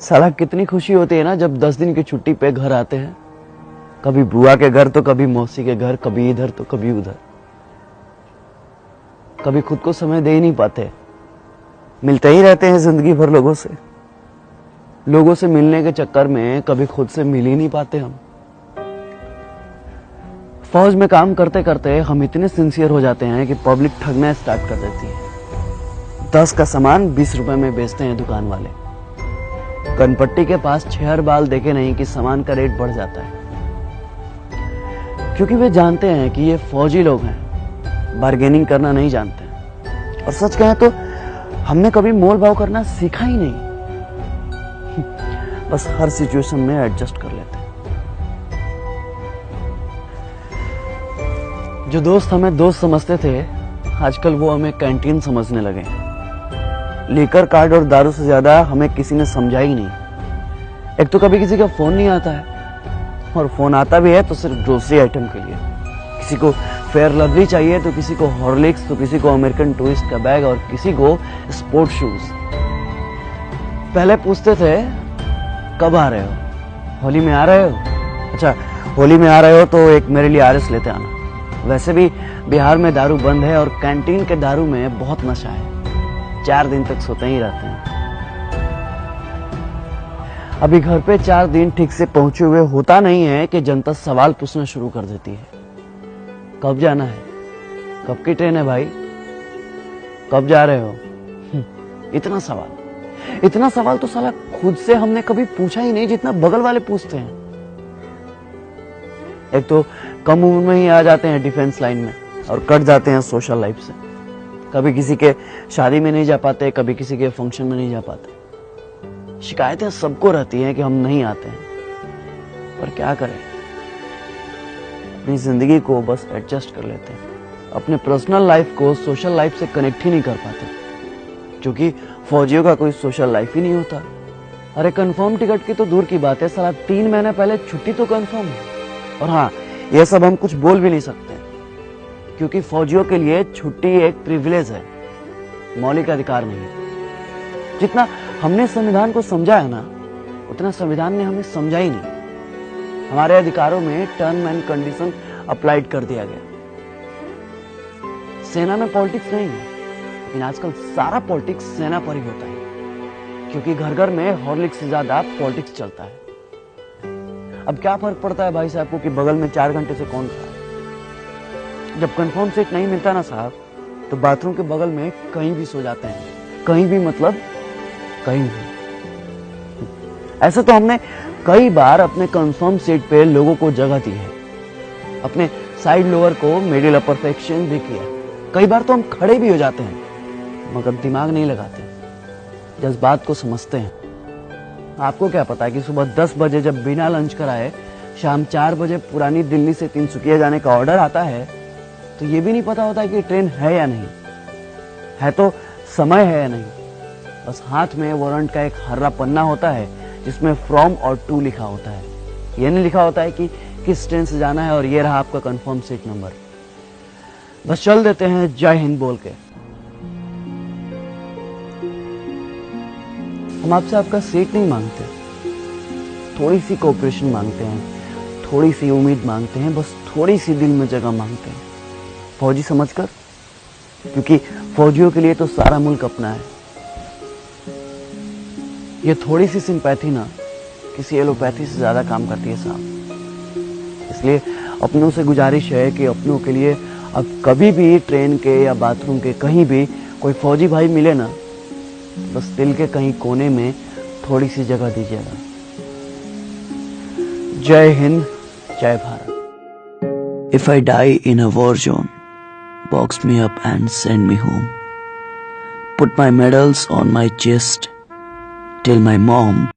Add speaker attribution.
Speaker 1: साला कितनी खुशी होती है ना जब 10 दिन की छुट्टी पे घर आते हैं। कभी बुआ के घर तो कभी मौसी के घर, कभी इधर तो कभी उधर। कभी खुद को समय दे ही नहीं पाते, मिलते ही रहते हैं जिंदगी भर लोगों से। लोगों से मिलने के चक्कर में कभी खुद से मिल ही नहीं पाते हम। फौज में काम करते करते हम इतने सिंसियर हो जाते हैं कि पब्लिक ठगना स्टार्ट कर देती है। 10 का सामान 20 रुपए में बेचते हैं दुकान वाले। कनपट्टी के पास 6 बाल देखे नहीं कि सामान का रेट बढ़ जाता है, क्योंकि वे जानते हैं कि ये फौजी लोग हैं, बार्गेनिंग करना नहीं जानते। और सच कहें तो हमने कभी मोल भाव करना सीखा ही नहीं, बस हर सिचुएशन में एडजस्ट कर लेते हैं। जो दोस्त हमें दोस्त समझते थे, आजकल वो हमें कैंटीन समझने लगे हैं। लीकर कार्ड और दारू से ज्यादा हमें किसी ने समझा ही नहीं। एक तो कभी किसी का फोन नहीं आता है, और फोन आता भी है तो सिर्फ ग्रोसरी आइटम के लिए। किसी को फेयर लवली चाहिए तो किसी को हॉर्लिक्स, तो किसी को अमेरिकन टूरिस्ट का बैग और किसी को स्पोर्ट शूज। पहले पूछते थे कब आ रहे हो, होली में आ रहे हो? अच्छा, होली में आ रहे हो तो एक मेरे लिए आरएस लेते आना। वैसे भी बिहार में दारू बंद है और कैंटीन के दारू में बहुत नशा है। 4 दिन तक सोते ही रहते हैं। अभी घर पे 4 दिन ठीक से पहुंचे हुए होता नहीं है कि जनता सवाल पूछना शुरू कर देती है। कब जाना है? कब की ट्रेन है भाई? कब जा रहे हो? इतना सवाल तो साला खुद से हमने कभी पूछा ही नहीं जितना बगल वाले पूछते हैं। एक तो कम उम्र में ही आ जाते हैं डिफेंस लाइन में और कट जाते हैं सोशल लाइफ से। कभी किसी के शादी में नहीं जा पाते, कभी किसी के फंक्शन में नहीं जा पाते। शिकायतें सबको रहती हैं कि हम नहीं आते हैं, पर क्या करें, अपनी जिंदगी को बस एडजस्ट कर लेते हैं। अपने पर्सनल लाइफ को सोशल लाइफ से कनेक्ट ही नहीं कर पाते, क्योंकि फौजियों का कोई सोशल लाइफ ही नहीं होता। अरे कंफर्म टिकट की तो दूर की बात है, साला 3 महीने पहले छुट्टी तो कंफर्म है। और हाँ, ये सब हम कुछ बोल भी नहीं सकते, क्योंकि फौजियों के लिए छुट्टी एक प्रिविलेज है, मौलिक अधिकार नहीं। जितना हमने संविधान को समझा है ना, उतना संविधान ने हमें समझा ही नहीं। हमारे अधिकारों में टर्म एंड कंडीशन अप्लाइड कर दिया गया। सेना में पॉलिटिक्स नहीं है, लेकिन आजकल सारा पॉलिटिक्स सेना पर ही होता है, क्योंकि घर घर में हॉर्लिक्स से ज्यादा पॉलिटिक्स चलता है। अब क्या फर्क पड़ता है भाई साहब को कि बगल में 4 घंटे से कौन खड़ा है? जब कंफर्म सीट नहीं मिलता ना साहब, तो बाथरूम के बगल में कहीं भी सो जाते हैं। कहीं भी मतलब कहीं भी। ऐसा तो हमने कई बार अपने कंफर्म सीट पे लोगों को जगह दी है, अपने साइड लोअर को मिडिल अपर सेक्शन भी किया। कई बार तो हम खड़े भी हो जाते हैं, मगर दिमाग नहीं लगाते, जज्बात को समझते हैं। आपको क्या पता है कि सुबह 10 बजे जब बिना लंच कराए शाम 4 बजे पुरानी दिल्ली से तिनसुकिया जाने का ऑर्डर आता है, तो ये भी नहीं पता होता है कि ट्रेन है या नहीं है, तो समय है या नहीं। बस हाथ में वारंट का एक हर्रा पन्ना होता है जिसमें फ्रॉम और टू लिखा होता है। ये नहीं लिखा होता है कि किस ट्रेन से जाना है और ये रहा आपका कंफर्म सीट नंबर। बस चल देते हैं जय हिंद बोल के। हम आपसे आपका सीट नहीं मांगते, थोड़ी सी कोऑपरेशन मांगते हैं, थोड़ी सी उम्मीद मांगते हैं, बस थोड़ी सी दिल में जगह मांगते हैं, फौजी समझकर। क्योंकि फौजियों के लिए तो सारा मुल्क अपना है। ये थोड़ी सी सिंपैथी ना किसी एलोपैथी से ज्यादा काम करती है साहब। इसलिए अपनों से गुजारिश है कि अपनों के लिए अब कभी भी ट्रेन के या बाथरूम के कहीं भी कोई फौजी भाई मिले ना, बस दिल के कहीं कोने में थोड़ी सी जगह दीजिएगा। जय हिंद, जय Bharat. If I die in a war zone, box me up and send me home. Put my medals on my chest till my mom